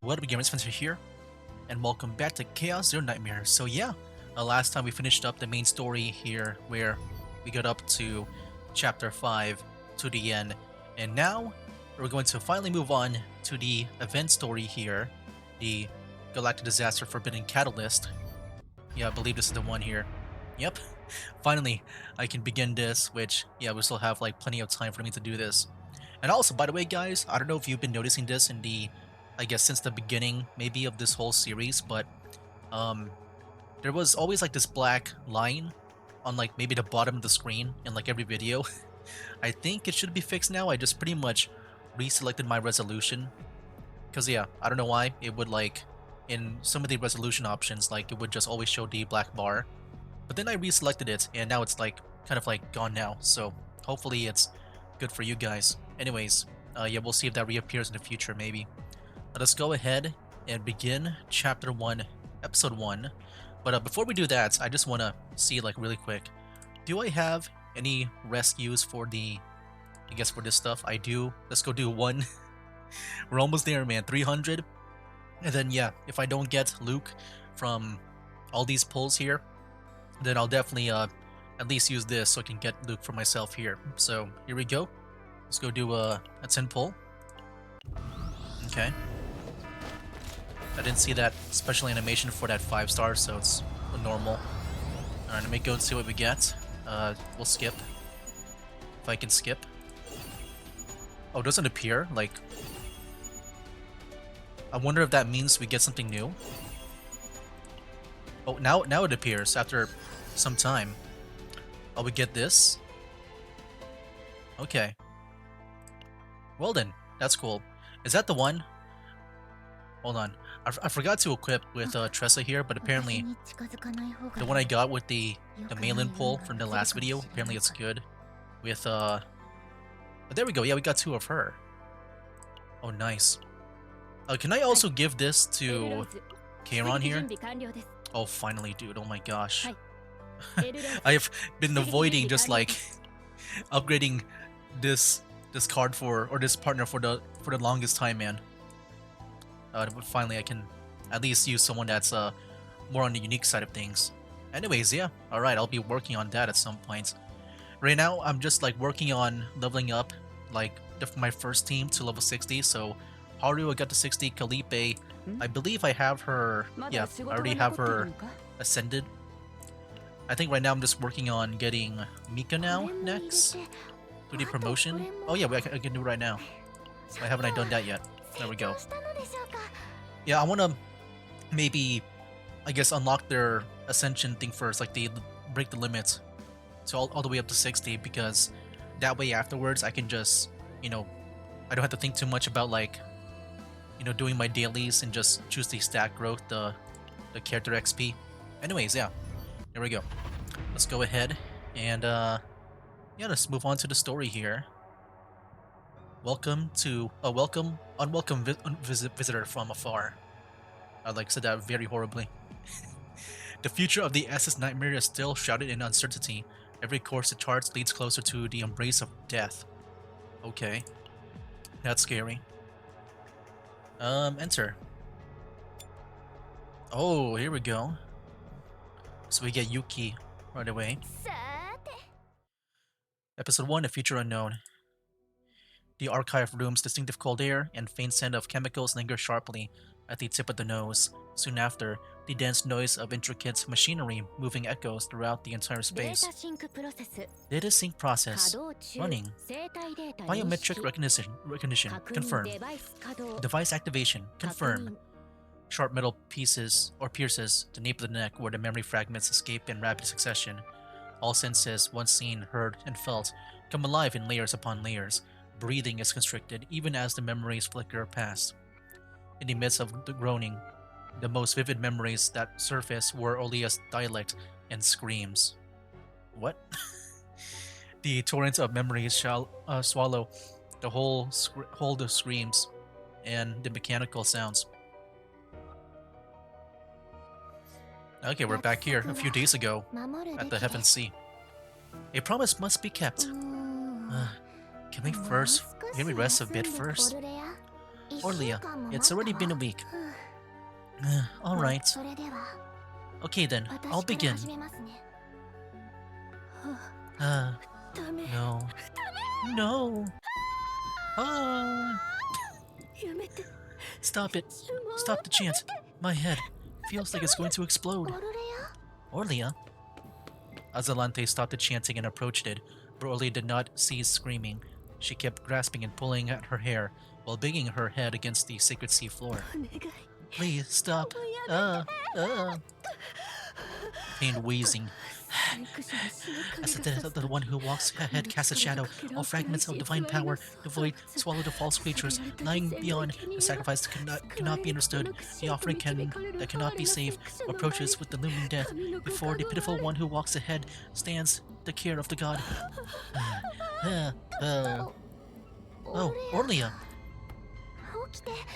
What up, gamers? Spencer here, and welcome back to Chaos Zero Nightmare. So yeah, last time we finished up the main story here, where we got up to Chapter 5 to the end, and now we're going to finally move on to the event story here, the Galactic Disaster Forbidden Catalyst. Yeah, I believe this is the one here. Yep, finally I can begin this, which, yeah, we still have like plenty of time for me to do this. And also, by the way, guys, I don't know if you've been noticing this in the, I guess since the beginning maybe of this whole series, but um, there was always like this black line on like maybe the bottom of the screen in like every video. I think it should be fixed now. I just pretty much reselected my resolution because yeah, I don't know why it would like in some of the resolution options like it would just always show the black bar, but then I reselected it and now it's like kind of like gone now. So hopefully it's good for you guys. Anyways, yeah, we'll see if that reappears in the future maybe. Let us go ahead and begin Chapter 1, Episode 1. But before we do that, I just want to see like really quick. Do I have any rescues for the, I guess for this stuff? I do. Let's go do one. We're almost there, man. 300. And then yeah, if I don't get Luke from all these pulls here, then I'll definitely at least use this so I can get Luke for myself here. So here we go. Let's go do a 10 pull. Okay. I didn't see that special animation for that 5-star, so it's normal. Alright, let me go and see what we get. We'll skip. If I can skip. Oh, it doesn't appear? Like... I wonder if that means we get something new. Oh, now it appears after some time. Oh, we get this? Okay. Well then, that's cool. Is that the one? Hold on. I forgot to equip with Tressa here, but apparently the one I got with the mail-in pull from the last video, apparently it's good. With but there we go. Yeah, we got 2 of her. Oh, nice. Can I also give this to Kairon here? Oh, finally, dude. Oh my gosh. I have been avoiding just like upgrading this card for, or this partner for the longest time, man. But finally I can at least use someone that's more on the unique side of things. Anyways, yeah, alright, I'll be working on that at some point. Right now, I'm just like working on leveling up like my first team to level 60, so Haru I got to 60, Calippe, I believe I have her, yeah, I already have her ascended. I think right now I'm just working on getting Mika now next. Do the promotion. Oh yeah, I can do it right now. Why haven't I done that yet? There we go. Yeah, I want to maybe, I guess, unlock their ascension thing first, like they break the limits to all the way up to 60, because that way afterwards I can just, you know, I don't have to think too much about like, you know, doing my dailies and just choose the stat growth, the character XP. Anyways, yeah, here we go. Let's go ahead and yeah, let's move on to the story here. Welcome to a unwelcome visitor from afar. I like said that very horribly. The future of the SS Nightmare is still shrouded in uncertainty. Every course it charts leads closer to the embrace of death. Okay, that's scary. Enter. Oh, here we go. So we get Yuki right away. Episode 1: A Future Unknown. The archive room's distinctive cold air and faint scent of chemicals linger sharply at the tip of the nose. Soon after, the dense noise of intricate machinery moving echoes throughout the entire space. Data sync process. Running. Biometric recognition. Confirmed. Device activation. Confirmed. Sharp metal pieces or pierces the nape of the neck where the memory fragments escape in rapid succession. All senses, once seen, heard, and felt, come alive in layers upon layers. Breathing is constricted, even as the memories flicker past. In the midst of the groaning, the most vivid memories that surface were Olia's dialect and screams. What? The torrent of memories shall swallow the whole the screams and the mechanical sounds. Okay, we're back here a few days ago at the Heaven Sea. A promise must be kept. Can we rest a bit first? Orlia, it's already been a week. Alright. Okay then, I'll begin. No. No! Ah! Stop it! Stop the chant! My head feels like it's going to explode. Orlia? Azalante stopped the chanting and approached it, but Orlia did not cease screaming. She kept grasping and pulling at her hair while banging her head against the sacred sea floor. Please, stop. Pained wheezing. As the death of the one who walks ahead casts a shadow, all fragments of divine power, the void, swallow the false creatures, lying beyond, the sacrifice cannot be understood, the offering that cannot be saved, approaches with the looming death. Before the pitiful one who walks ahead stands the care of the god. Oh, Orlia!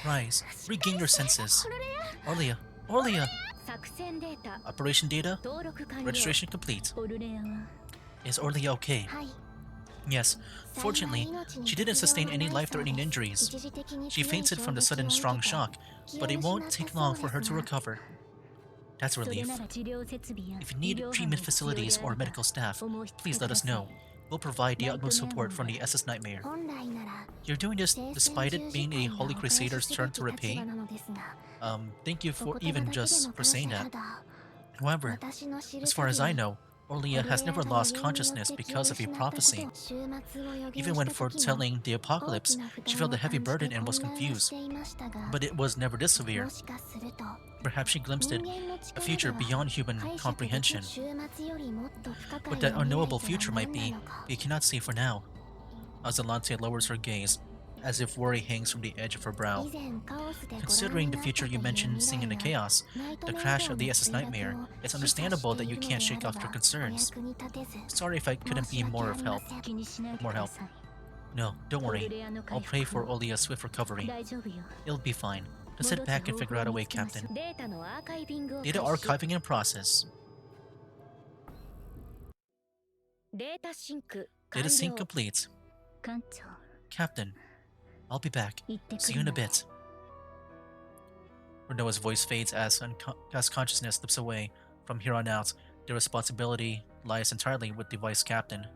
Rise, regain your senses. Orlia! Operation data? Registration complete. Is Orlia okay? Yes. Fortunately, she didn't sustain any life-threatening injuries. She fainted from the sudden strong shock, but it won't take long for her to recover. That's a relief. If you need treatment facilities or medical staff, please let us know. We'll provide the utmost support from the SS Nightmare. You're doing this despite it being a Holy Crusader's turn to repay? Thank you for saying that. However, as far as I know, Orlia has never lost consciousness because of a prophecy. Even when foretelling the apocalypse, she felt a heavy burden and was confused. But it was never this severe. Perhaps she glimpsed a future beyond human comprehension. What that unknowable future might be, we cannot say for now. Azalante lowers her gaze, as if worry hangs from the edge of her brow. Considering the future you mentioned seeing in the chaos, the crash of the SS Nightmare, it's understandable that you can't shake off your concerns. Sorry if I couldn't be more help. No, don't worry. I'll pray for Orlia's swift recovery. It'll be fine. Just sit back and figure out a way, Captain. Data archiving in process. Data sync complete. Captain, I'll be back. See you in a bit. Renoa's voice fades as consciousness slips away. From here on out, the responsibility lies entirely with the Vice Captain.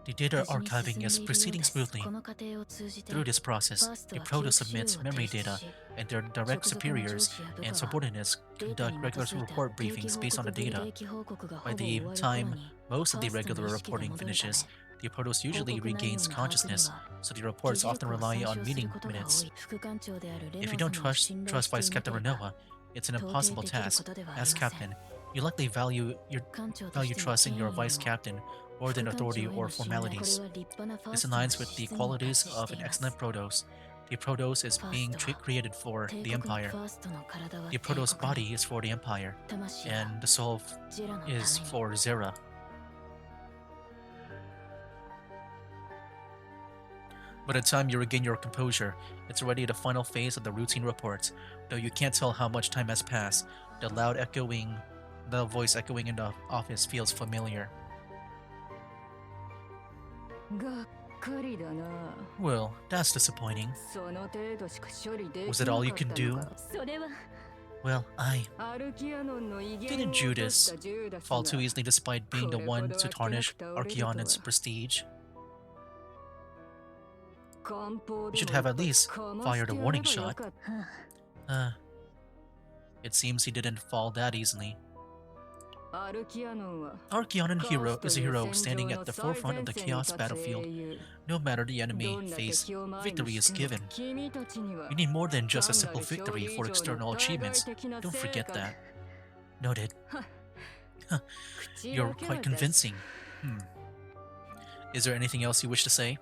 The data archiving is proceeding smoothly. Through this process, the Proto submits memory data, and their direct superiors and subordinates conduct regular report briefings based on the data. By the time most of the regular reporting finishes, the Protos usually regains consciousness, so the reports often rely on meeting minutes. If you don't trust Vice Captain Renoa, it's an impossible task. As Captain, you likely value trust in your Vice Captain more than authority or formalities. This aligns with the qualities of an excellent Protos. The Protos is being created for the Empire. The Protos body is for the Empire, and the soul is for Zera. By the time you regain your composure, it's already the final phase of the routine report. Though you can't tell how much time has passed, the voice echoing in the office feels familiar. Well, that's disappointing. Was it all you could do? Well, didn't Judas fall too easily despite being the one to tarnish Archaonid's prestige? You should have at least fired a warning shot. It seems he didn't fall that easily. Archaon is a hero standing at the forefront of the Chaos battlefield. No matter the enemy face, victory is given. You need more than just a simple victory for external achievements. Don't forget that. Noted. You're quite convincing. Is there anything else you wish to say?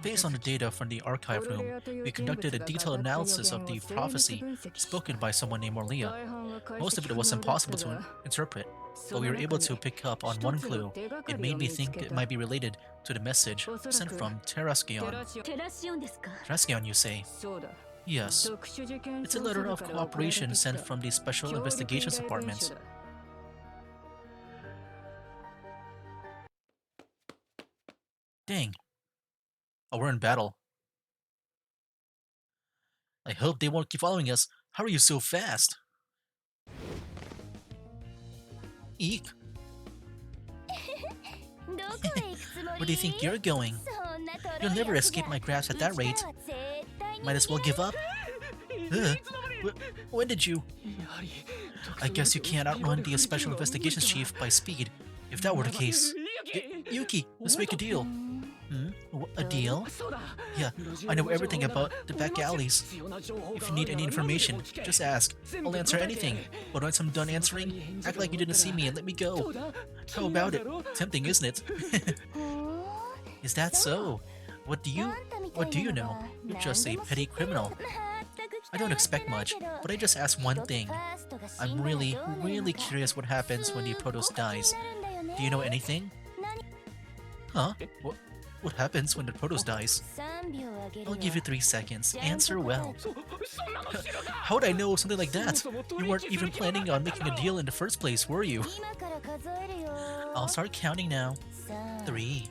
Based on the data from the archive room, we conducted a detailed analysis of the prophecy spoken by someone named Orlia. Most of it was impossible to interpret, but we were able to pick up on one clue. It made me think it might be related to the message sent from Terraskion. Terraskion, you say? Yes. It's a letter of cooperation sent from the Special Investigations Department. Dang, Oh, we're in battle. I hope they won't keep following us. How are you so fast? Eek. Where do you think you're going? You'll never escape my grasp at that rate. Might as well give up. When did you? I guess you can't outrun the Special Investigations Chief by speed. If that were the case... Yuki, let's make a deal. A deal? Yeah, I know everything about the back alleys. If you need any information, just ask. I'll answer anything. But once I'm done answering, act like you didn't see me and let me go. How about it? Tempting, isn't it? Is that so? What do you know? You're just a petty criminal. I don't expect much, but I just ask one thing. I'm really, really curious what happens when the Protoss dies. Do you know anything? Huh? What happens when the Protoss dies? I'll give you 3 seconds. Answer well. How would I know something like that? You weren't even planning on making a deal in the first place, were you? I'll start counting now. 3.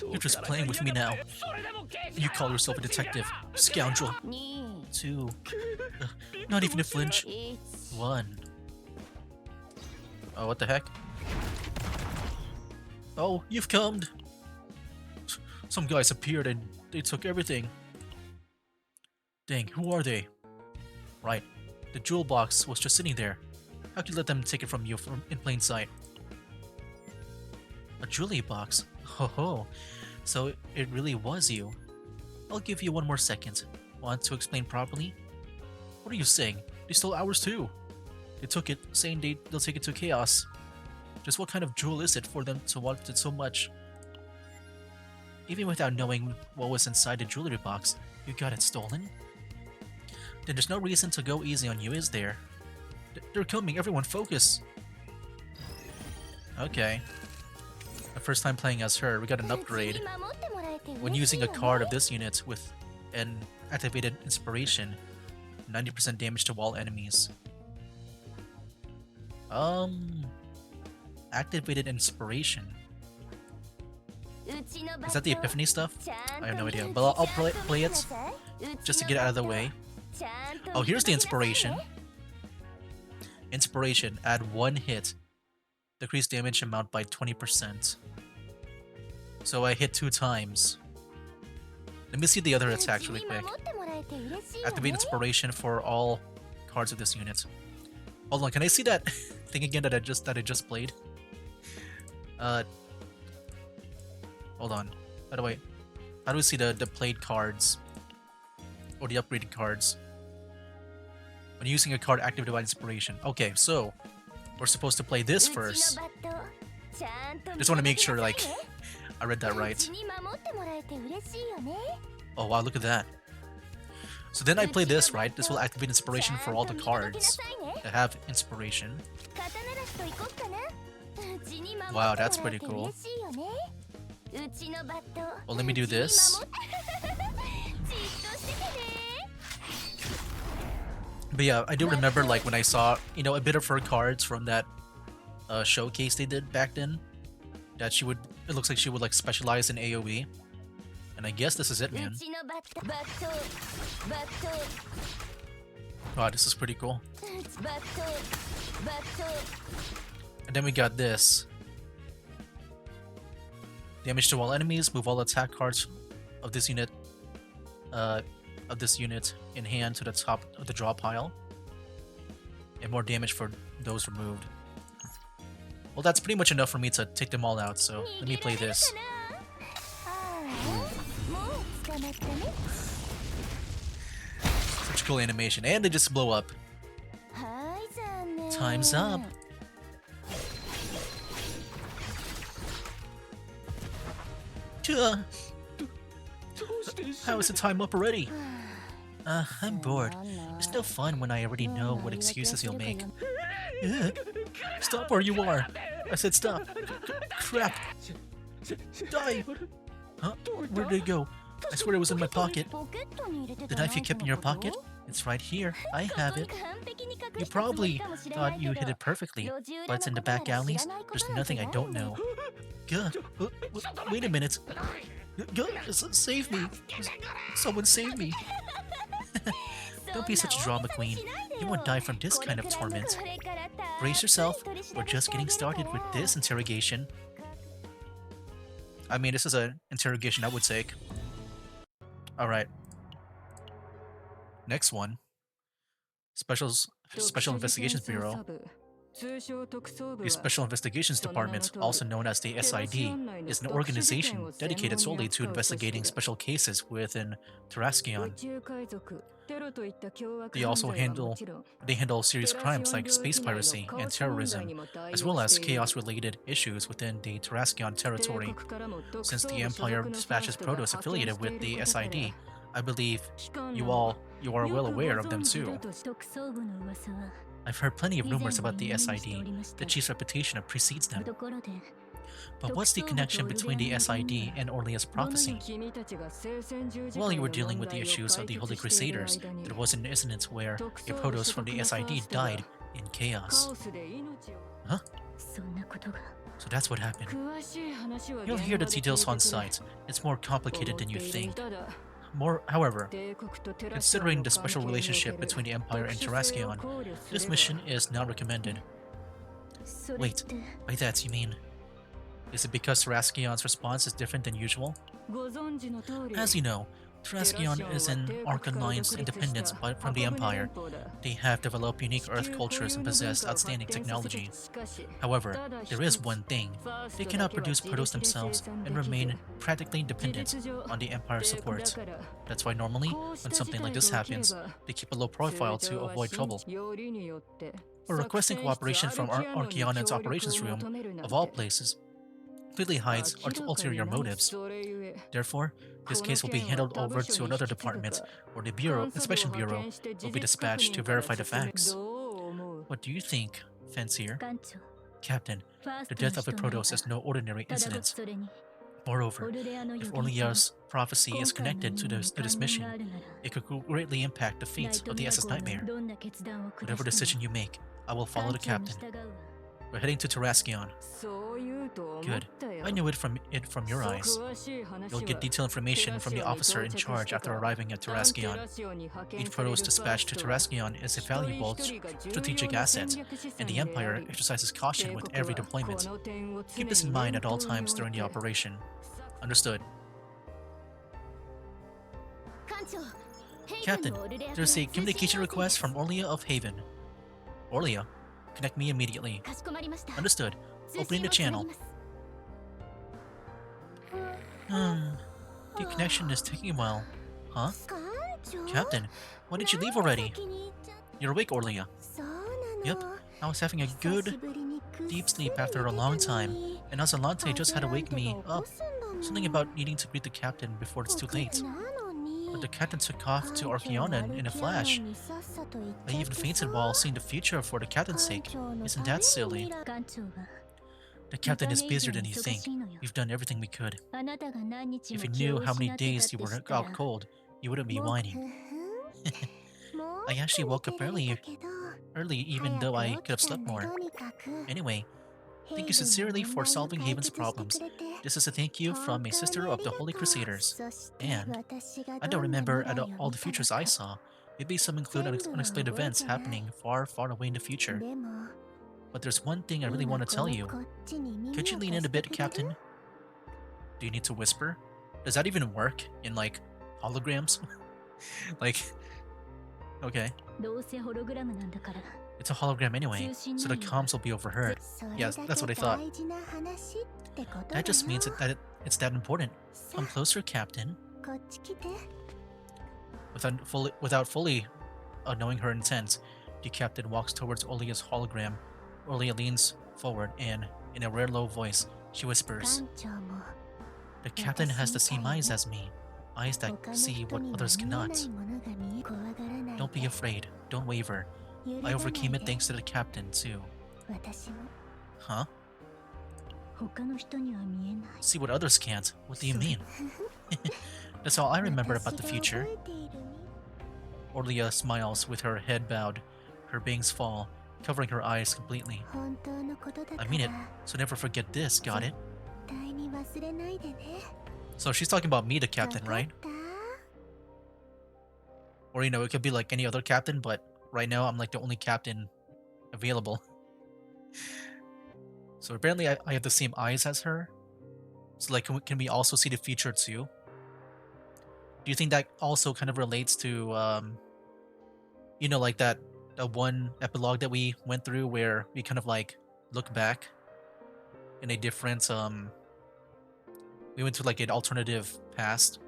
You're just playing with me now. You call yourself a detective, scoundrel. 2. Not even a flinch. 1. Oh, what the heck? Oh, you've come. Some guys appeared and they took everything. Dang, who are they? Right, the jewel box was just sitting there. How could you let them take it from you in plain sight? A jewelry box? Ho ho, so it really was you. I'll give you 1 more second. Want to explain properly? What are you saying? They stole ours too. They took it, saying they'll take it to Chaos. Just what kind of jewel is it for them to want it so much? Even without knowing what was inside the jewelry box, you got it stolen? Then there's no reason to go easy on you, is there? They're coming, everyone focus! Okay. My first time playing as her, we got an upgrade. When using a card of this unit with an activated inspiration, 90% damage to all enemies. Activated inspiration. Is that the Epiphany stuff? I have no idea, but I'll play it just to get out of the way. Oh, here's the inspiration. Inspiration, add 1 hit. Decrease damage amount by 20%. So I hit 2 times. Let me see the other attacks really quick. Activate inspiration for all cards of this unit. Hold on, can I see that thing again that I just played? Hold on. How do we see the played cards? Or the upgraded cards? When using a card activated by inspiration. Okay, so we're supposed to play this first. Just want to make sure, like, I read that right. Oh wow, look at that. So then I play this, right? This will activate inspiration for all the cards that have inspiration. Wow, that's pretty cool. Well, let me do this. But yeah, I do remember, like, when I saw, you know, a bit of her cards from that showcase they did back then, that she would, it looks like she would, like, specialize in AoE. And I guess this is it, man. Wow, this is pretty cool. And then we got this. Damage to all enemies, move all attack cards of this unit in hand to the top of the draw pile. And more damage for those removed. Well, that's pretty much enough for me to take them all out, so let me play this. Such cool animation, and they just blow up. Time's up. How is the time up already? I'm bored. It's no fun when I already know what excuses you'll make. Stop where you are! I said stop! Crap! Die! Huh? Where did it go? I swear it was in my pocket. The knife you kept in your pocket? It's right here. I have it. You probably thought you hid it perfectly, but it's in the back alleys. There's nothing I don't know. Gah. Wait a minute. Save me! Someone save me! Don't be such a drama queen. You won't die from this kind of torment. Brace yourself. We're just getting started with this interrogation. I mean, this is an interrogation I would take. Alright. Next one. Special Investigations Bureau. The Special Investigations Department, also known as the SID, is an organization dedicated solely to investigating special cases within Terraskion. They handle serious crimes like space piracy and terrorism, as well as chaos-related issues within the Terraskion territory. Since the Empire dispatches Protoss affiliated with the SID, I believe you are well aware of them too. I've heard plenty of rumors about the SID. The chief's reputation precedes them. But what's the connection between the SID and Orlia's prophecy? While you were dealing with the issues of the Holy Crusaders, there was an incident where a Protoss from the SID died in chaos. Huh? So that's what happened. You'll hear the details on site. It's more complicated than you think. However, considering the special relationship between the Empire and Terraskion, this mission is not recommended. Wait, by that you mean... Is it because Terraskion's response is different than usual? As you know, Terraskion is an Archon Alliance independent from the Empire. They have developed unique Earth cultures and possess outstanding technology. However, there is one thing. They cannot produce Protoss themselves and remain practically dependent on the Empire's support. That's why normally, when something like this happens, they keep a low profile to avoid trouble. Or requesting cooperation from Archaeonan's operations room, of all places, completely hides ulterior motives. Therefore, this case will be handed over to another department, or the Inspection Bureau will be dispatched to verify the facts. What do you think, Fancier? Captain, the death of a Protoss is no ordinary incident. Moreover, if Orlia's prophecy is connected to this mission, it could greatly impact the fate of the SS Nightmare. Whatever decision you make, I will follow the captain. We're heading to Terraskion. Good. I knew it from your eyes. You'll get detailed information from the officer in charge after arriving at Terraskion. Each Protoss dispatched to Terraskion is a valuable strategic asset, and the Empire exercises caution with every deployment. Keep this in mind at all times during the operation. Understood. Captain, there's a communication request from Orlia of Haven. Orlia? Connect me immediately. Understood. Opening the channel. The connection is taking a while. Huh? Captain, why did you leave already? You're awake, Orlia. Yep, I was having a good, deep sleep after a long time, and Azalante just had to wake me up. Something about needing to greet the captain before it's too late. But the captain took off to Archaeonan in a flash. I even fainted while seeing the future for the captain's sake. Isn't that silly? The captain is busier than you think. We've done everything we could. If you knew how many days you were out cold, you wouldn't be whining. I actually woke up early even though I could have slept more. Anyway, thank you sincerely for solving Haven's problems. This is a thank you from a sister of the Holy Crusaders. And I don't remember all the futures I saw. Maybe some include unexplained events happening far, far away in the future. But there's one thing I really want to tell you. Could you lean in a bit, Captain? Do you need to whisper? Does that even work in, like, holograms? Like, okay. It's a hologram anyway, so the comms will be overheard. Yes, that's what I thought. That just means that it's that important. Come closer, Captain. Without fully knowing her intent, the captain walks towards Orlia's hologram. Orlia leans forward and, in a rare low voice, she whispers, "The captain has the same eyes as me, eyes that see what others cannot. Don't be afraid, don't waver. I overcame it thanks to the captain, too." Huh? See what others can't? What do you mean? That's all I remember about the future. Orlia smiles with her head bowed. Her bangs fall, covering her eyes completely. I mean it, so never forget this, got it? So she's talking about me, the captain, right? Or, you know, it could be like any other captain, but right now I'm like the only captain available. So apparently I have the same eyes as her. So like, can we also see the future too? Do you think that also kind of relates to, you know, like that one epilogue that we went through where we kind of like look back in a different, we went to like an alternative past.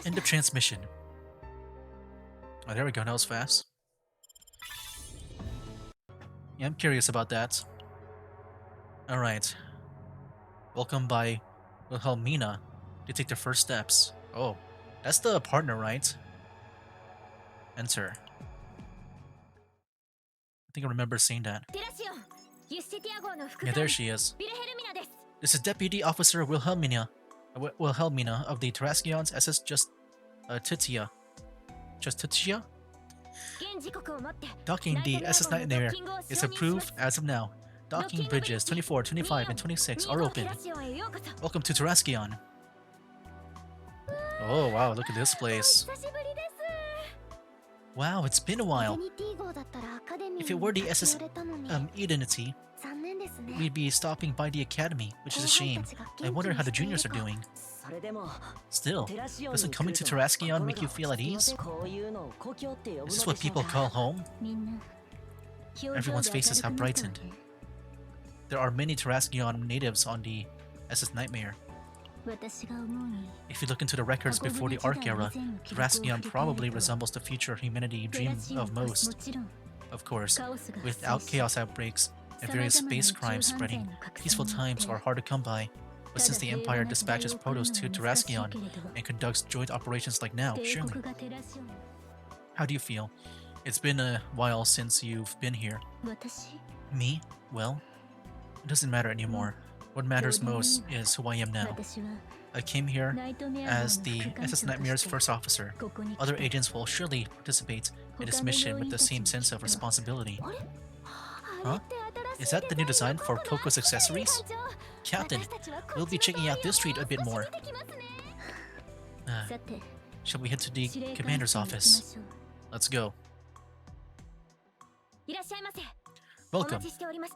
End of transmission. Oh, there we go. That was fast. Yeah, I'm curious about that. All right. Welcome by Wilhelmina to take the first steps. Oh, that's the partner, right? Enter. I think I remember seeing that. Yeah, there she is. This is Deputy Officer Wilhelmina. Wilhelmina of the Terraskion's SS Justitia. Justitia? Docking the SS Nightmare is approved as of now. Docking bridges 24, 25, and 26 are open. Welcome to Terraskion. Oh wow, look at this place. Wow, it's been a while. If it were the SS Edenity, we'd be stopping by the academy, which is a shame. I wonder how the juniors are doing. Still, doesn't coming to Terraskion make you feel at ease? Is this what people call home? Everyone's faces have brightened. There are many Terraskion natives on the SS Nightmare. If you look into the records before the Arc era, Terraskion probably resembles the future humanity dreams of most. Of course, without chaos outbreaks and various space crimes spreading, peaceful times are hard to come by. But since the Empire dispatches Protoss to Terraskion and conducts joint operations like now, surely. How do you feel? It's been a while since you've been here. Me? Well, it doesn't matter anymore. What matters most is who I am now. I came here as the SS Nightmare's first officer. Other agents will surely participate in this mission with the same sense of responsibility. Huh? Is that the new design for Coco's accessories? Captain, we'll be checking out this street a bit more. Shall we head to the commander's office? Let's go. Welcome.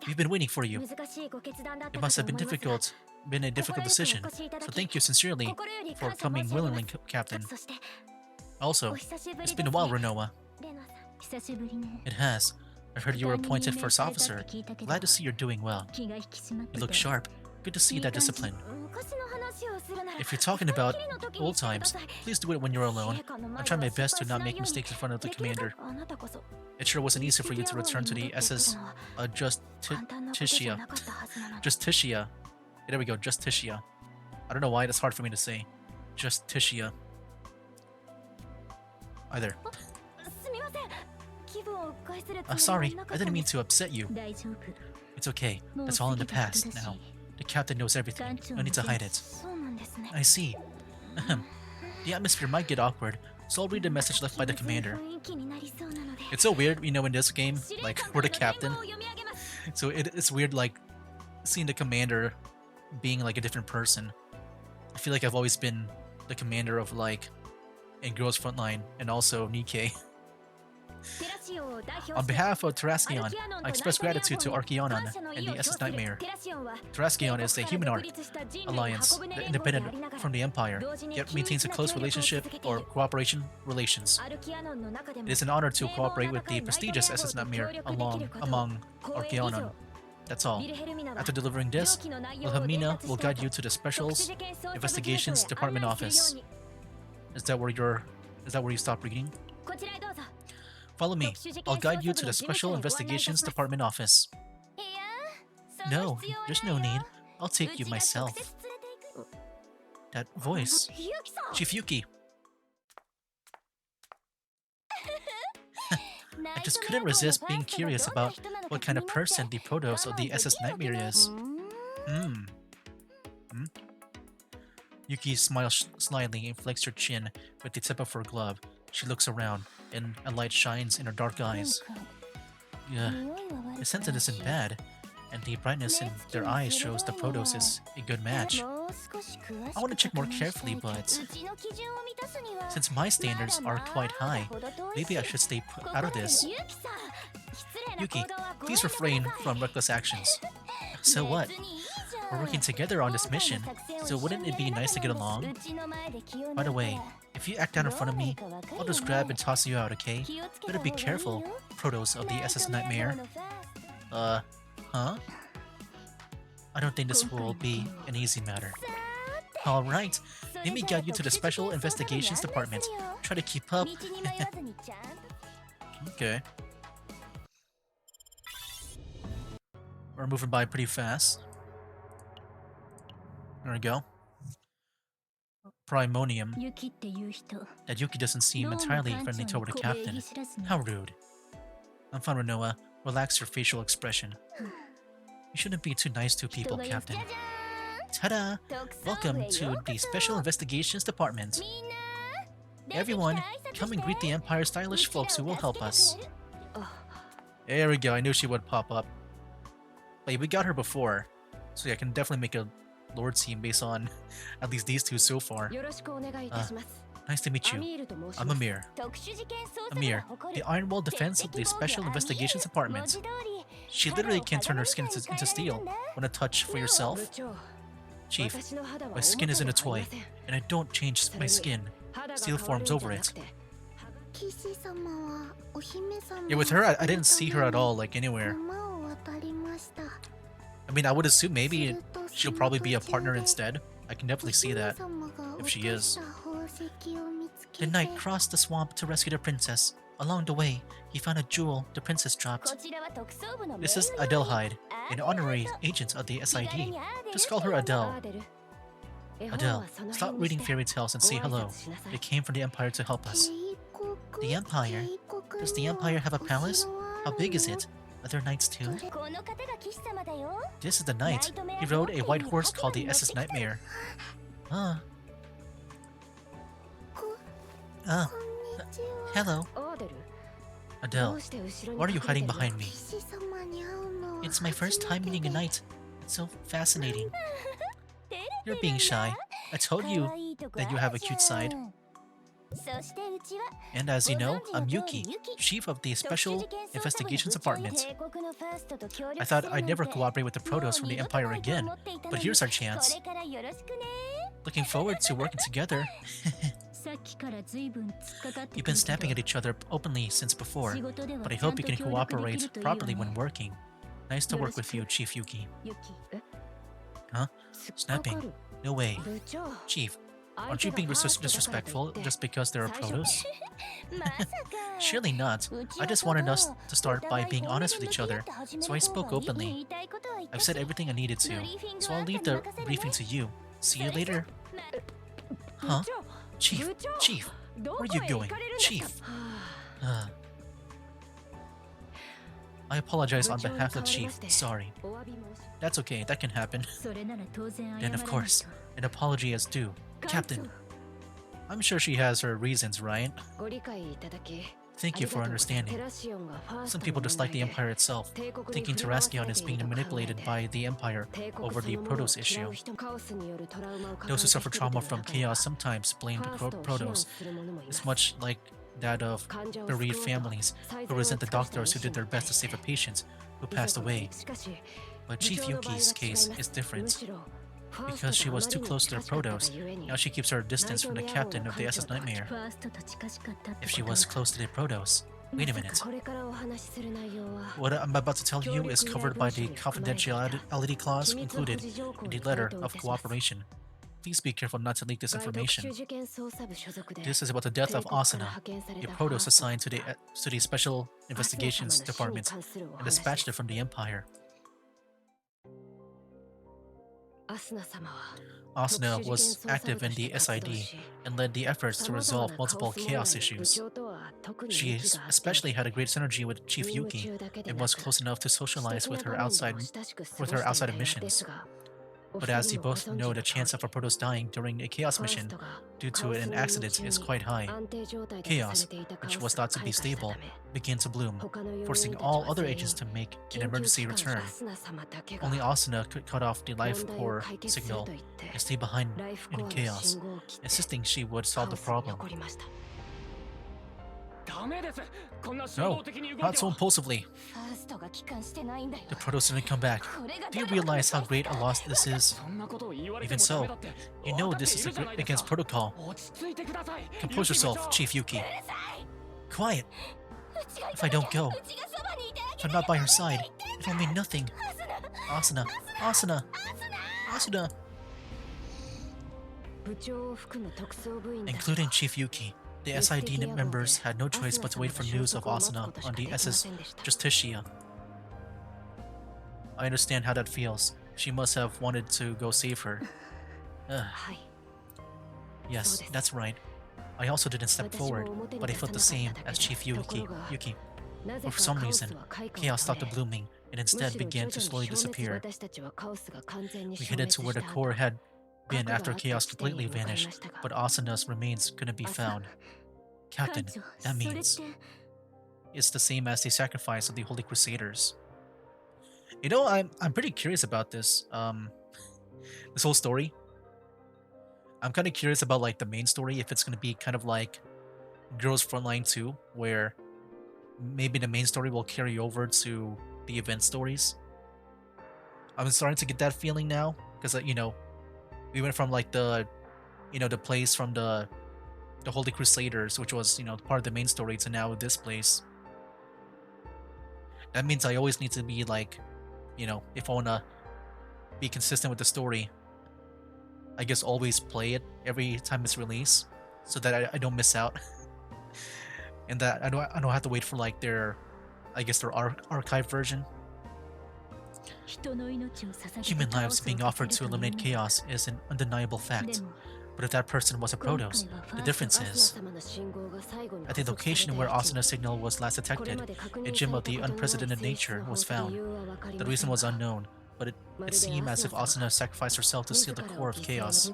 We've been waiting for you. It must have been a difficult decision, so thank you sincerely for coming willingly, Captain. Also, it's been a while, Renoa. It has. I heard you were appointed first officer. Glad to see you're doing well. You look sharp. Good to see that discipline. If you're talking about old times, please do it when you're alone. I'll try my best to not make mistakes in front of the commander. It sure wasn't easy for you to return to the SS Justitia. Justitia. There we go, Justitia. I don't know why that's hard for me to say. Justitia. Either. Sorry, I didn't mean to upset you. It's okay, that's all in the past now. The captain knows everything, no need to hide it. I see. The atmosphere might get awkward, so I'll read the message left by the commander. It's so weird, you know, in this game, like, we're the captain. So it's weird, like, seeing the commander being, like, a different person. I feel like I've always been the commander of, like, in Girls Frontline, and also Nikkei. On behalf of Terraskion, I express gratitude to Archaeonon and the SS Nightmare. Terraskion is a humanoid alliance independent from the Empire, yet maintains a close relationship or cooperation relations. It is an honor to cooperate with the prestigious SS Nightmare among Archaeonon. That's all. After delivering this, Wilhelmina will guide you to the Special Investigations Department office. Is that where you stop reading? Follow me. I'll guide you to the Special Investigations Department office. No, there's no need. I'll take you myself. That voice. Chief Yuki. I just couldn't resist being curious about what kind of person the Protoss of the SS Nightmare is. Yuki smiles slyly and flicks her chin with the tip of her glove. She looks around, and a light shines in her dark eyes. The sentence isn't bad. and the brightness in their eyes shows the Protos is a good match. I want to check more carefully, but since my standards are quite high, maybe I should stay out of this. Yuki, please refrain from reckless actions. So what? We're working together on this mission, so wouldn't it be nice to get along? By the way, if you act out in front of me, I'll just grab and toss you out, okay? Better be careful, Protos of the SS Nightmare. Huh? I don't think this will be an easy matter. Alright, let me get you to the Special Investigations Department. Try to keep up. Okay. We're moving by pretty fast. There we go. Primonium. That Yuki doesn't seem entirely friendly toward the captain. How rude. I'm fine, Rinoa. Relax your facial expression. You shouldn't be too nice to people, Captain. Ta-da! Welcome to the Special Investigations Department. Everyone, come and greet the Empire's stylish folks who will help us. There we go, I knew she would pop up. Wait, we got her before, so yeah, I can definitely make a Lord team based on at least these two so far. Nice to meet you. I'm Amir. Amir, the Ironwall Defense of the Special Investigations Department. She literally can turn her skin into steel. Want a touch for yourself? Chief, my skin isn't a toy, and I don't change my skin. Steel forms over it. Yeah, with her, I didn't see her at all, like, anywhere. I mean, I would assume maybe she'll probably be a partner instead. I can definitely see that, if she is. The knight crossed the swamp to rescue the princess. Along the way, he found a jewel the princess dropped. This is Adelheid, an honorary agent of the SID. Just call her Adele. Adele, stop reading fairy tales and say hello. They came from the Empire to help us. The Empire? Does the Empire have a palace? How big is it? Are there knights too? This is the knight. He rode a white horse called the SS Nightmare. Hello. Adele, why are you hiding behind me? It's my first time meeting a knight. It's so fascinating. You're being shy. I told you that you have a cute side. And as you know, I'm Yuki, chief of the Special Investigations Department. I thought I'd never cooperate with the Protos from the Empire again, but here's our chance. Looking forward to working together. You've been snapping at each other openly since before, but I hope you can cooperate properly when working. Nice to work with you, Chief Yuki. Huh? Snapping? No way. Chief, aren't you being disrespectful just because there are Protos? Surely not. I just wanted us to start by being honest with each other, so I spoke openly. I've said everything I needed to, so I'll leave the briefing to you. See you later. Huh? Chief, Chief, where are you going? Chief! I apologize on behalf of the Chief, sorry. That's okay, that can happen. Then of course, an apology is due. Captain, I'm sure she has her reasons, right? Thank you for understanding. Some people dislike the Empire itself, thinking Terrascion is being manipulated by the Empire over the Protos issue. Those who suffer trauma from chaos sometimes blame the Protos. It's much like that of bereaved families who resent the doctors who did their best to save a patient who passed away. But Chief Yuki's case is different. Because she was too close to the Protos, now she keeps her distance from the captain of the SS Nightmare. If she was close to the Protos, wait a minute. What I'm about to tell you is covered by the confidentiality clause included in the letter of cooperation. Please be careful not to leak this information. This is about the death of Asuna, a Protos assigned to the Special Investigations Department and dispatched from the Empire. Asuna was active in the SID and led the efforts to resolve multiple chaos issues. She especially had a great synergy with Chief Yuki and was close enough to socialize with her outside of missions. but as you both know, the chance of a Protoss dying during a Chaos mission due to an accident is quite high. Chaos, which was thought to be stable, began to bloom, forcing all other agents to make an emergency return. Only Asuna could cut off the life core signal and stay behind in Chaos, insisting she would solve the problem. No, not so impulsively. The Protoss didn't come back. Do you realize how great a loss this is? Even so, you know this is against protocol. Compose yourself, Chief Yuki. Quiet! If I don't go, if I'm not by her side, it'll mean nothing. Asuna, Asuna, Asuna! Including Chief Yuki, the SID members had no choice but to wait for news of Asuna on the SS Justitia. I understand how that feels. She must have wanted to go save her. Yes, that's right. I also didn't step forward, but I felt the same as Chief Yuki. But for some reason, chaos stopped blooming and instead began to slowly disappear. We headed to where the core had been after chaos completely vanished, but Asuna's remains couldn't be found. Captain, that means it's the same as the sacrifice of the Holy Crusaders. You know, I'm pretty curious about this. This whole story. I'm kind of curious about like the main story, if it's gonna be kind of like Girls Frontline 2, where maybe the main story will carry over to the event stories. I'm starting to get that feeling now, because you know, we went from like the place from the Holy Crusaders, which was, you know, part of the main story, to now this place. That means I always need to be like, you know, if I wanna be consistent with the story, I guess always play it every time it's released, so that I don't miss out. And that I don't have to wait for like their, I guess their archive version. Human lives being offered to eliminate chaos is an undeniable fact. But if that person was a Protoss, the difference is, at the location where Asuna's signal was last detected, a gem of the unprecedented nature was found. The reason was unknown, but it seemed as if Asuna sacrificed herself to seal the core of chaos.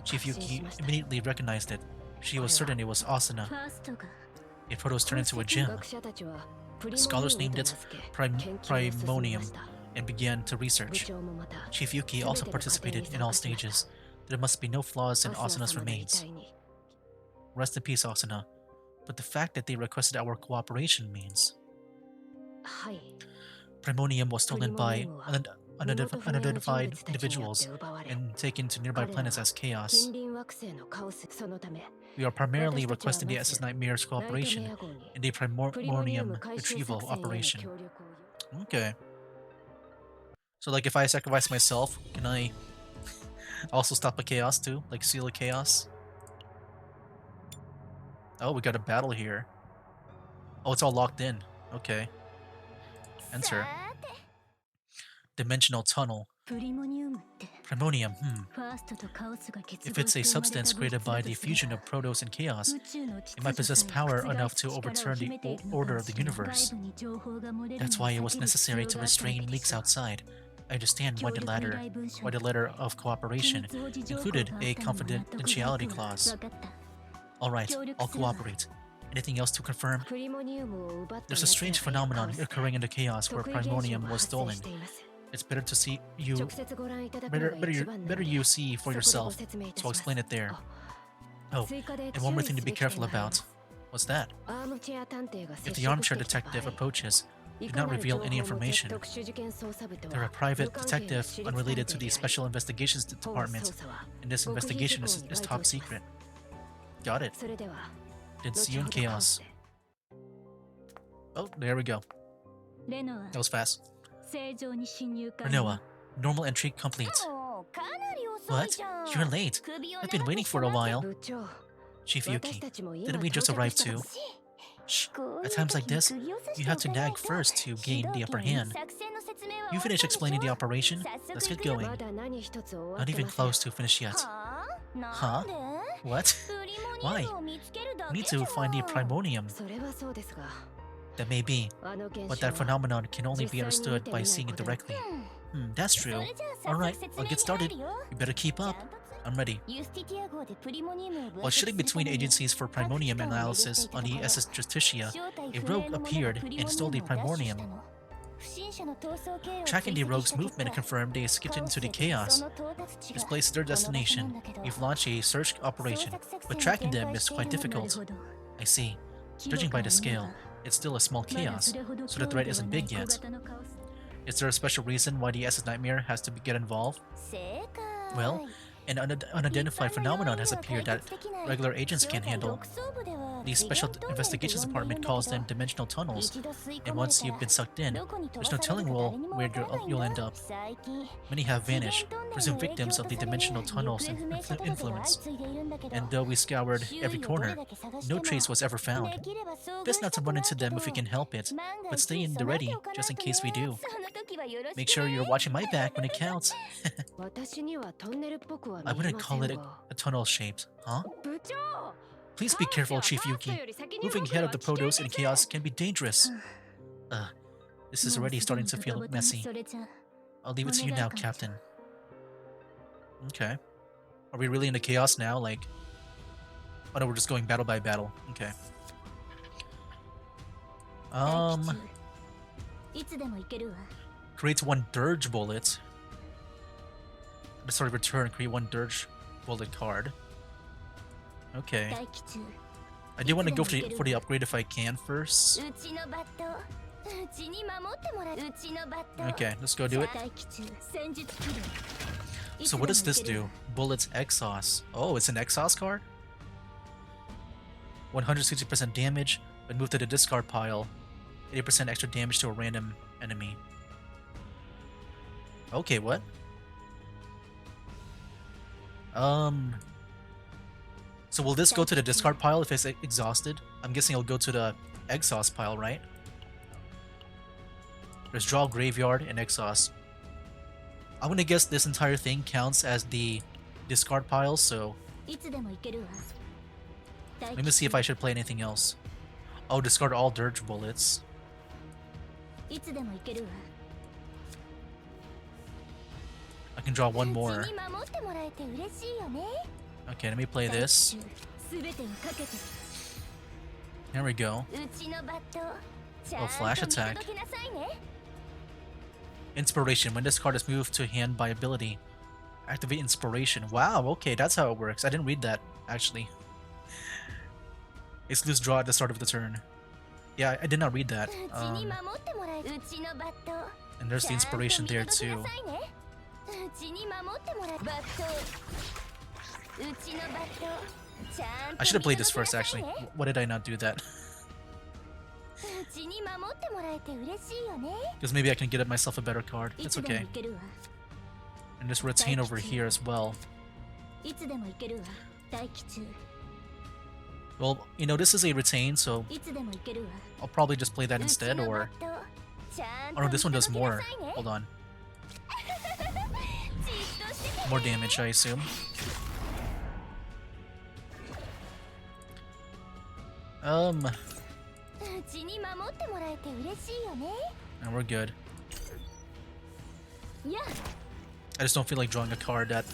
Chief Yuki immediately recognized it. She was certain it was Asuna. A Protoss turned into a gem. Scholars named it Primonium and began to research. Chief Yuki also participated in all stages. There must be no flaws in Asuna's remains. Rest in peace, Asuna. But the fact that they requested our cooperation means... Primonium was stolen by unidentified individuals and taken to nearby planets as chaos. We are primarily requesting the SS Nightmare's cooperation in the Primonium retrieval operation. Okay. So like if I sacrifice myself, can I also stop a chaos too? Like seal a chaos? Oh, we got a battle here. Oh, it's all locked in. Okay. Enter. Dimensional tunnel. Primonium, If it's a substance created by the fusion of Protoss and Chaos, it might possess power enough to overturn the order of the universe. That's why it was necessary to restrain leaks outside. I understand why the letter of cooperation included a confidentiality clause. Alright, I'll cooperate. Anything else to confirm? There's a strange phenomenon occurring in the chaos where Primonium was stolen. It's better to see you better you see for yourself, so I'll explain it there. Oh, and one more thing to be careful about. What's that? If the armchair detective approaches, do not reveal any information. They're a private detective unrelated to the Special Investigations Department, and this investigation is top secret. Got it. Then see you in chaos. Oh, there we go. That was fast. Rinoa, normal entry complete. What? You're late. I've been waiting for a while. Chief Yuki, didn't we just arrive too? Shh, at times like this, you have to nag first to gain the upper hand. You finish explaining the operation? Let's get going. Not even close to finish yet. Huh? What? Why? We need to find the Primonium. That may be, but that phenomenon can only be understood by seeing it directly. That's true. Alright, I'll get started. You better keep up. I'm ready. While shooting between agencies for primordium analysis on the SS Justitia, a rogue appeared and stole the primordium. Tracking the rogue's movement confirmed they escaped into the chaos. This place is their destination. We've launched a search operation, but tracking them is quite difficult. I see. Judging by the scale, it's still a small chaos, so the threat isn't big yet. Is there a special reason why the SS Nightmare has to get involved? Well, an unidentified phenomenon has appeared that regular agents can't handle. The Special Investigations Department calls them dimensional tunnels, and once you've been sucked in, there's no telling where you'll end up. Many have vanished, presumed victims of the dimensional tunnel's influence, and though we scoured every corner, no trace was ever found. Best not to run into them if we can help it, but stay in the ready just in case we do. Make sure you're watching my back when it counts. I wouldn't call it a tunnel shaped, huh? Please be careful, Chief Yuki. Moving ahead of the Protos in chaos can be dangerous. This is already starting to feel messy. I'll leave it to you now, Captain. Okay. Are we really in the chaos now? Like... Oh no, we're just going battle by battle. Okay. Create 1 Dirge bullet. Sorry, return. Create 1 Dirge bullet card. Okay. I do want to go for the upgrade if I can first. Okay, let's go do it. So what does this do? Bullets Exhaust. Oh, it's an Exhaust card? 160% damage, but move to the discard pile. 80% extra damage to a random enemy. Okay, what? So will this go to the discard pile if it's exhausted? I'm guessing it'll go to the exhaust pile, right? There's draw, graveyard, and exhaust. I'm gonna guess this entire thing counts as the discard pile, so... Let me see if I should play anything else. Oh, discard all Dirge bullets. I can draw 1 more. Okay, let me play this. There we go. Oh, flash attack. Inspiration. When this card is moved to hand by ability, activate Inspiration. Wow, okay, that's how it works. I didn't read that, actually. It's lose draw at the start of the turn. Yeah, I did not read that. And there's the Inspiration there, too. I should have played this first, actually. Why did I not do that? Because maybe I can get myself a better card. It's okay. And just retain over here as well. Well, you know, this is a retain, so I'll probably just play that instead, or... Oh no, this one does more. Hold on. More damage, I assume. And we're good. I just don't feel like drawing a card that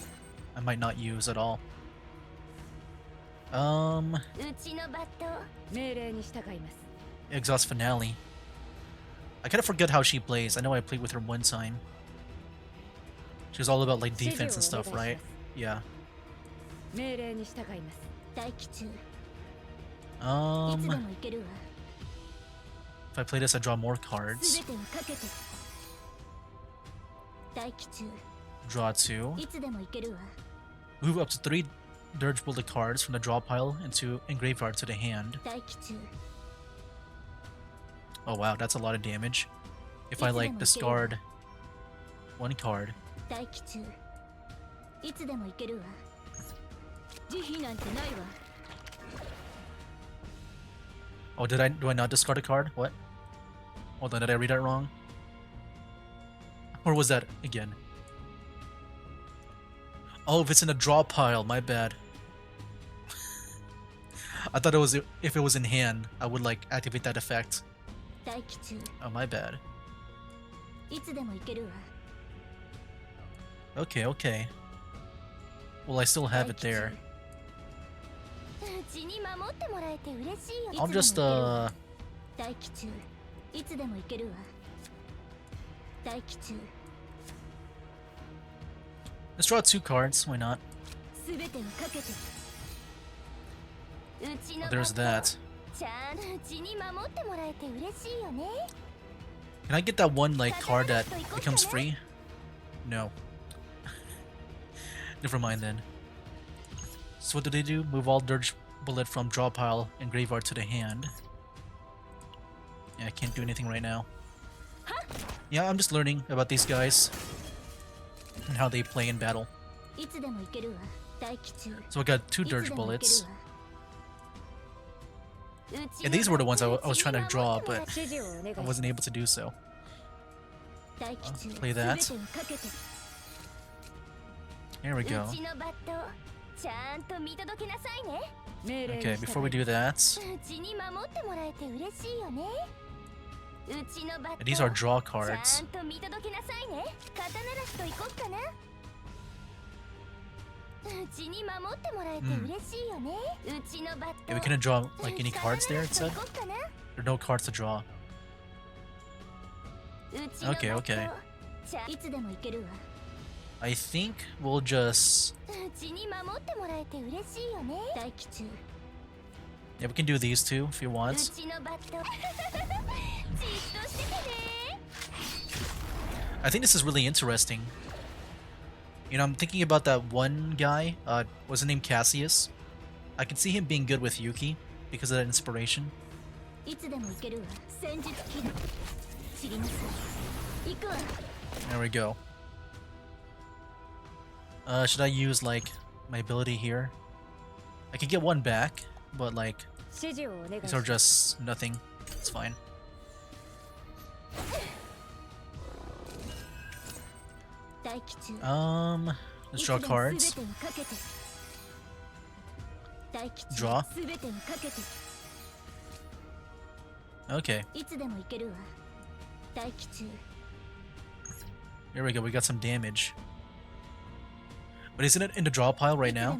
I might not use at all. Exhaust Finale. I kind of forget how she plays. I know I played with her one time. She was all about like defense and stuff, right? Yeah. If I play this, I draw more cards. Draw 2. Move up to 3 Dirge Bullet cards from the draw pile into graveyard to the hand. Oh wow, that's a lot of damage. If I like discard 1 card. Oh, do I not discard a card? What? Hold on, did I read that wrong? Or was that again? Oh, if it's in a draw pile, my bad. I thought it was if it was in hand, I would like activate that effect. Oh, my bad. Okay, okay. Well, I still have it there. I'll just, let's draw 2 cards, why not? Oh, there's that. Can I get that one, like, card that becomes free? No. Never mind then. So what do they do? Move all Dirge Bullet from draw pile and graveyard to the hand. Yeah, I can't do anything right now. Yeah, I'm just learning about these guys and how they play in battle. So I got 2 Dirge Bullets. And these were the ones I was trying to draw, but I wasn't able to do so. Play that. Here we go. Okay, before we do that, these are draw cards. Yeah, we couldn't draw like any cards there, it said? There are no cards to draw. Okay, okay. I think we'll just... Yeah, we can do these two if you want. I think this is really interesting. You know, I'm thinking about that one guy, was his name Cassius? I can see him being good with Yuki because of that inspiration. There we go. Should I use, like, my ability here? I can get one back, but, like, these are just nothing. It's fine. Let's draw cards. Draw. Okay. Here we go, we got some damage. But isn't it in the draw pile right now?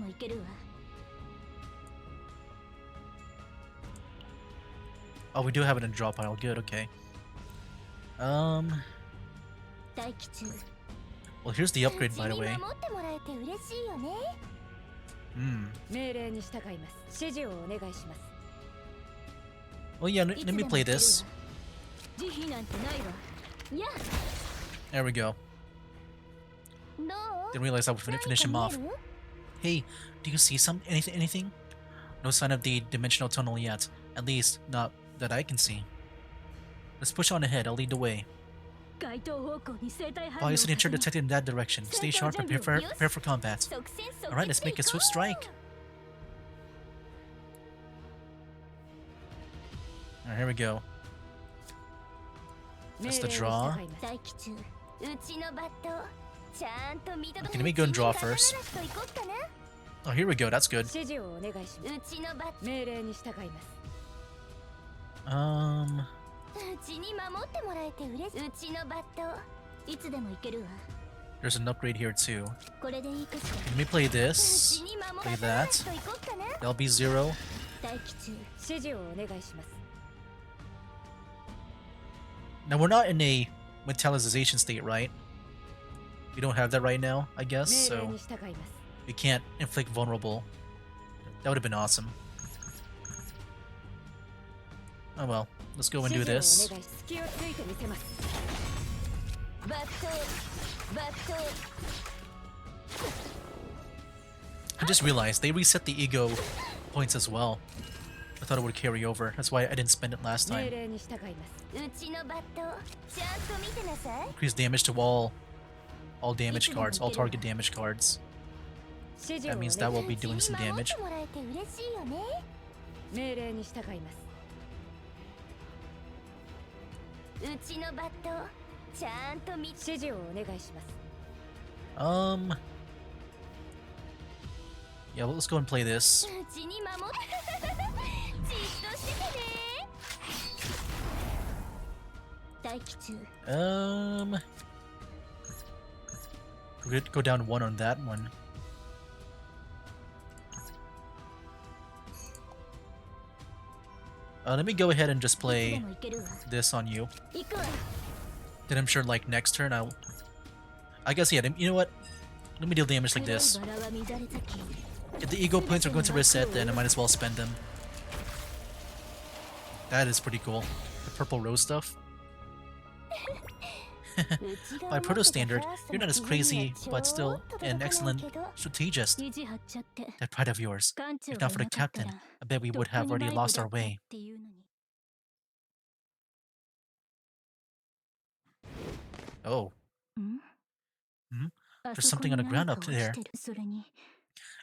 Oh, we do have it in the draw pile. Good, okay. Well, here's the upgrade, by the way. Well, yeah, let me play this. There we go. Didn't realize I would finish him off. Hey, do you see anything? No sign of the dimensional tunnel yet. At least, not that I can see. Let's push on ahead, I'll lead the way. Body signature detected in that direction. Stay sharp and prepare for combat. Alright, let's make a swift strike. Alright, here we go. That's the draw. Okay, let me go and draw first. Oh, here we go, that's good. There's an upgrade here too. Let me play this. Play that. That'll be 0. Now we're not in a metallization state, right? We don't have that right now, I guess, so we can't inflict vulnerable. That would have been awesome. Oh well, let's go and do this. I just realized they reset the ego points as well. I thought it would carry over. That's why I didn't spend it last time. Increase damage to all damage cards, all target damage cards. That means that will be doing some damage. Yeah, well, let's go and play this. We could go down 1 on that one. Let me go ahead and just play this on you. Then I'm sure like next turn I guess yeah, you know what? Let me deal damage like this. If the ego points are going to reset, then I might as well spend them. That is pretty cool. The purple rose stuff. By proto standard, you're not as crazy, but still an excellent strategist. That pride of yours. If not for the captain, I bet we would have already lost our way. Oh. Hmm? There's something on the ground up there.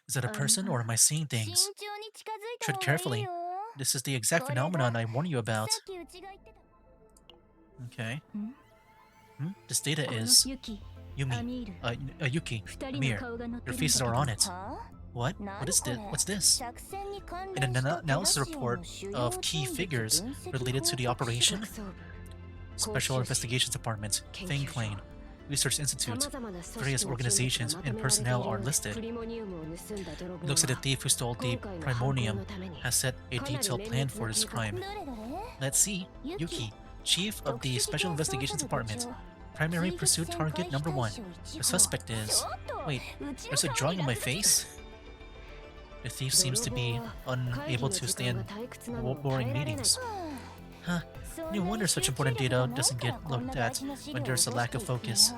Is that a person, or am I seeing things? Tread carefully. This is the exact phenomenon I warned you about. Okay. This data is... Yumi. Yuki. Amir. Your faces are on it. What? What is this? What's this? In an analysis report of key figures related to the operation, Special Investigations Department, Fang Clan, Research Institute, various organizations and personnel are listed. It looks like the thief who stole the Primordium has set a detailed plan for this crime. Let's see. Yuki, Chief of the Special Investigations Department. Primary pursuit target number 1. The suspect is... Wait, there's a drawing on my face? The thief seems to be unable to stand boring meetings. Huh. No wonder such important data doesn't get looked at when there's a lack of focus.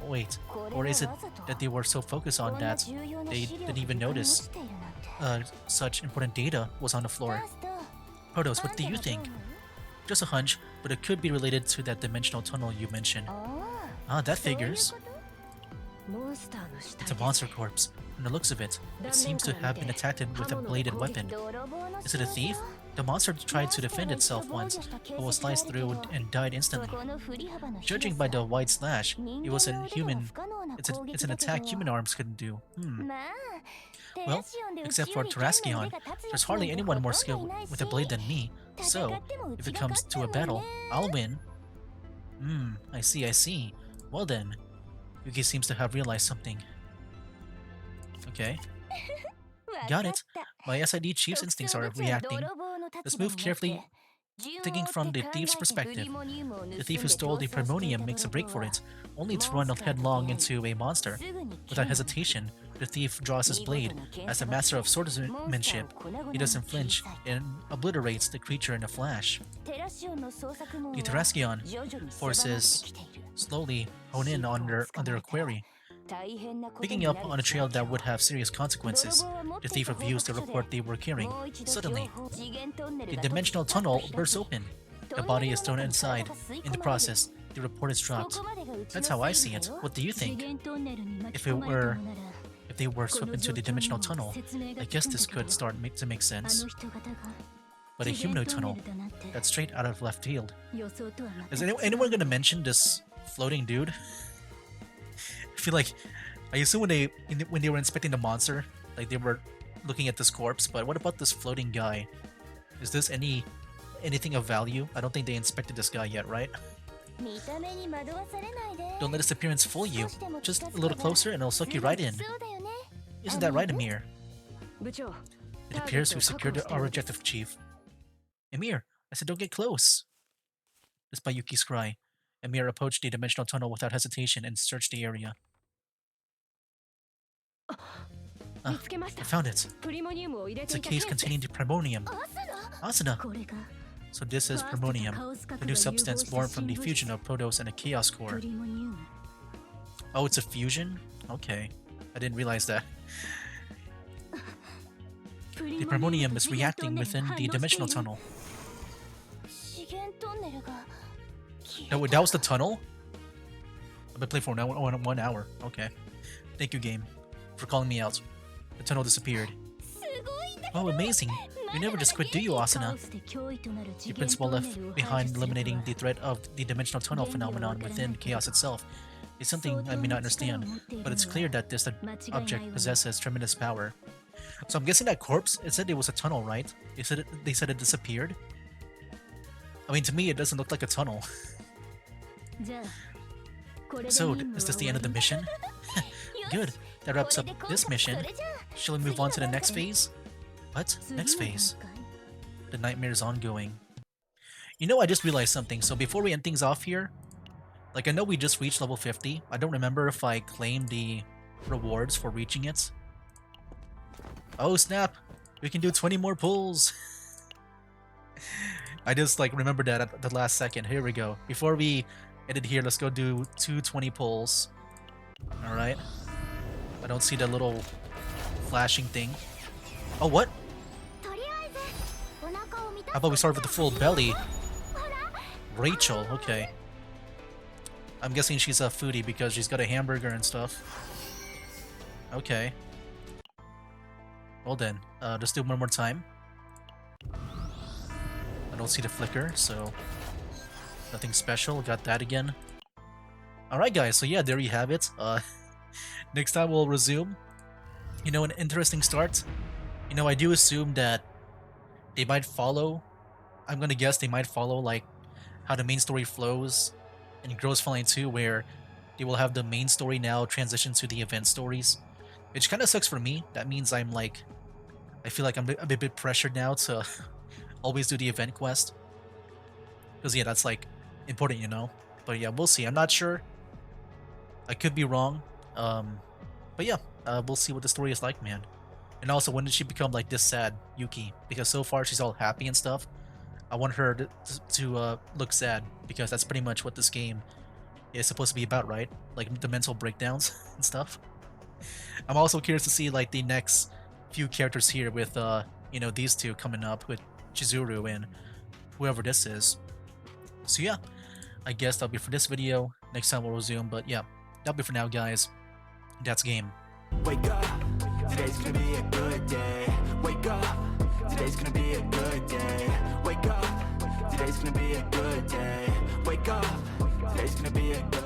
Wait, or is it that they were so focused on that they didn't even notice such important data was on the floor? Protos, what do you think? Just a hunch, but it could be related to that dimensional tunnel you mentioned. Ah, that figures. It's a monster corpse. From the looks of it, it seems to have been attacked with a bladed weapon. Is it a thief? The monster tried to defend itself once, but was sliced through and died instantly. Judging by the wide slash, it was inhuman. It's an attack human arms couldn't do. Well, except for Terraskion, there's hardly anyone more skilled with a blade than me, so if it comes to a battle, I'll win. I see. Well then, Yuki seems to have realized something. Okay. Got it. My SID chief's instincts are reacting. Let's move carefully, thinking from the thief's perspective. The thief who stole the Primordium makes a break for it, only to run headlong into a monster. Without hesitation, the thief draws his blade. As a master of swordsmanship, he doesn't flinch and obliterates the creature in a flash. The Terraskion forces slowly hone in on their quarry. Picking up on a trail that would have serious consequences, the thief reviews the report they were carrying. Suddenly, the dimensional tunnel bursts open. The body is thrown inside. In the process, the report is dropped. That's how I see it. What do you think? If they were swept into the dimensional tunnel, I guess this could start to make sense. But a humanoid tunnel, that's straight out of left field. Is anyone gonna mention this floating dude? I feel like, I assume when they were inspecting the monster, like they were looking at this corpse, but what about this floating guy? Is this anything of value? I don't think they inspected this guy yet, right? Don't let his appearance fool you. Just a little closer and it'll suck you right in. Isn't that right, Amir? It appears we've secured our objective, Chief. Amir, I said don't get close. Despite Yuki's cry, Amir approached the dimensional tunnel without hesitation and searched the area. I found it. It's a case containing the Primordium. Asuna! So this is Primordium, the new substance born from the fusion of Protos and a Chaos Core. Oh, it's a fusion? Okay. I didn't realize that. The Primordium is reacting within the dimensional tunnel. No, that was the tunnel? I've been playing for 1 hour. Okay. Thank you, game, for calling me out. The tunnel disappeared. Oh, amazing. You never just quit, do you, Asuna? The principle left behind eliminating the threat of the dimensional tunnel phenomenon within chaos itself is something I may not understand, but it's clear that this object possesses tremendous power. So I'm guessing that corpse, it said it was a tunnel, right? They said it disappeared? I mean, to me, it doesn't look like a tunnel. So, is this the end of the mission? Good. That wraps up this mission. Shall we move on to the next phase? What? Next phase? The nightmare is ongoing. You know, I just realized something. So before we end things off here, like I know we just reached level 50. I don't remember if I claimed the rewards for reaching it. Oh snap! We can do 20 more pulls! I just like remembered that at the last second. Here we go. Before we end it here, let's go do 220 pulls. Alright. I don't see the little flashing thing. Oh, what? How about we start with the full belly? Rachel, okay. I'm guessing she's a foodie because she's got a hamburger and stuff. Okay. Well then, let's do it one more time. I don't see the flicker, so nothing special. Got that again. Alright guys, so yeah, there you have it. Next time we'll resume. You know, an interesting start. You know, I do assume that they might follow. I'm gonna guess they might follow like how the main story flows in Girls Falling 2, where they will have the main story now transition to the event stories. Which kind of sucks for me. That means I'm like, I feel like I'm a bit pressured now to always do the event quest. Because yeah, that's like important, you know. But yeah, we'll see. I'm not sure. I could be wrong. But yeah, we'll see what the story is like, man. And also, when did she become like this sad, Yuki? Because so far she's all happy and stuff. I want her to look sad, because that's pretty much what this game is supposed to be about, right? Like the mental breakdowns and stuff. I'm also curious to see like the next few characters here with you know, these two coming up with Chizuru and whoever this is. So yeah, I guess that'll be for this video. Next time we'll resume, but yeah, that'll be for now, guys. That's game. Wake up, today's gonna be a good day. Wake up, today's gonna be a good day. Wake up, today's gonna be a good day. Wake up, today's gonna be a good